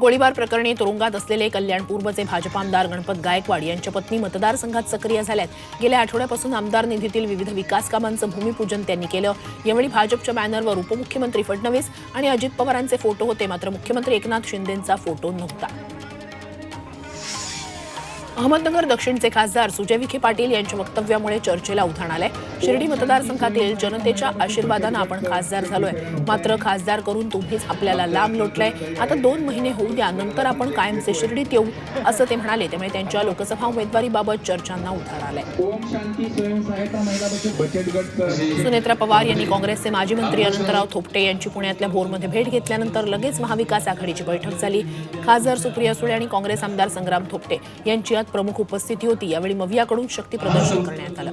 गोळीबार प्रकरणी तुरुंगात असलेले कल्याण पूर्वचे भाजप आमदार गणपत गायकवाड यांच्या पत्नी मतदारसंघात सक्रिय झाल्यात। गेल्या आठवड्यापासून आमदार निधीतील विविध विकास कामांचं भूमिपूजन त्यांनी केलं। यावेळी भाजपच्या बॅनरवर उपमुख्यमंत्री फडणवीस आणि अजित पवारांचे फोटो होते, मात्र मुख्यमंत्री एकनाथ शिंदेंचा फोटो नव्हता। अहमदनगर दक्षिणचे खासदार सुजय विखे पाटील यांच्या वक्तव्यामुळे चर्चेला उधाण आलंय। शिर्डी मतदारसंघातील जनतेच्या आशीर्वादानं आपण खासदार झालोय, मात्र खासदार करून तुम्हीच आपल्याला लांब लोटलाय। आता 2 महिने होऊ द्या, नंतर आपण कायमचे शिर्डीत येऊ, असं ते म्हणाले। त्यामुळे त्यांच्या लोकसभा उमेदवारीबाबत चर्चांना उधाण आलंय। सुनेत्रा पवार यांनी काँग्रेसचे माजी मंत्री अनंतराव थोपटे यांची पुण्यातल्या भोरमध्ये भेट घेतल्यानंतर लगेच महाविकास आघाडीची बैठक झाली। खासदार सुप्रिया सुळे आणि काँग्रेस आमदार संग्राम थोपटे यांची यात प्रमुख उपस्थिती होती। यावेळी मवियाकडून शक्ती प्रदर्शन करण्यात आलं।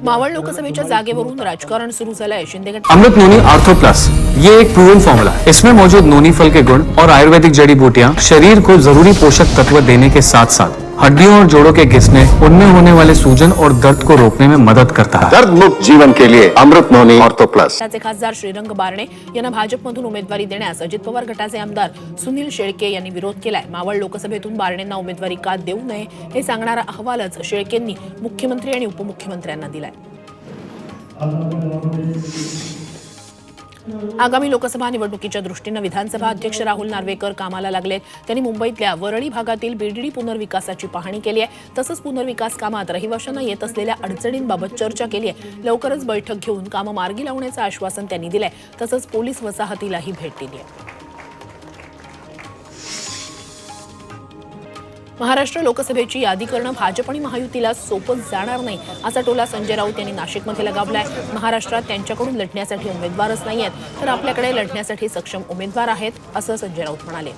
मावळ लोकसभेच्या जागेवरून राजकारण सुरू झालंय। शिंदे गट अमृत नोनी आर्थो प्लस, ये एक प्रूवन फॉर्मूला है। इसमें मौजूद नोनी फल के गुण और आयुर्वेदिक जड़ी बूटियां शरीर को जरूरी पोषक तत्व देने के साथ साथ हड्डियों और जोड़ों के घिसने, उनमें होने वाले सूजन और दर्द को रोकने में मदद करता है। दर्द मुक्त जीवन के लिए अमृत नोनी ऑर्थो प्लस। खासदार श्रीरंग बारणे यांना भाजपमधून उमेदवारी देण्यास अजित पवार गटाचे आमदार सुनील शेळके यांनी विरोध केलाय। मावळ लोकसभेतून बारणेंना उमेदवारी का देऊ नये हे सांगणारा अहवालच शेळकेंनी मुख्यमंत्री आणि उपमुख्यमंत्र्यांना दिलाय। आगामी लोकसभा निवडणुकीच्या दृष्टीने विधानसभा अध्यक्ष राहुल नार्वेकर कामाला लागलेत। त्यांनी मुंबईतल्या वरळी भागातील बीडीडी पुनर्विकासाची पाहणी केली आहे। तसंच पुनर्विकास कामात रहिवाशांना येत असलेल्या अडचणींबाबत चर्चा केली आहे। लवकरच बैठक घेऊन कामं मार्गी लावण्याचं आश्वासन त्यांनी दिलंय। तसंच पोलीस वसाहतीलाही भेट दिली आहे। महाराष्ट्र लोकसभेची यादी करणं भाजप आणि महायुतीला सोपं जाणार नाही, असा टोला संजय राऊत यांनी नाशिकमध्ये लगावलाय। महाराष्ट्रात त्यांच्याकडून लढण्यासाठी उमेदवारच नाहीयेत, तर आपल्याकडे लढण्यासाठी सक्षम उमेदवार आहेत, असं संजय राऊत म्हणाले।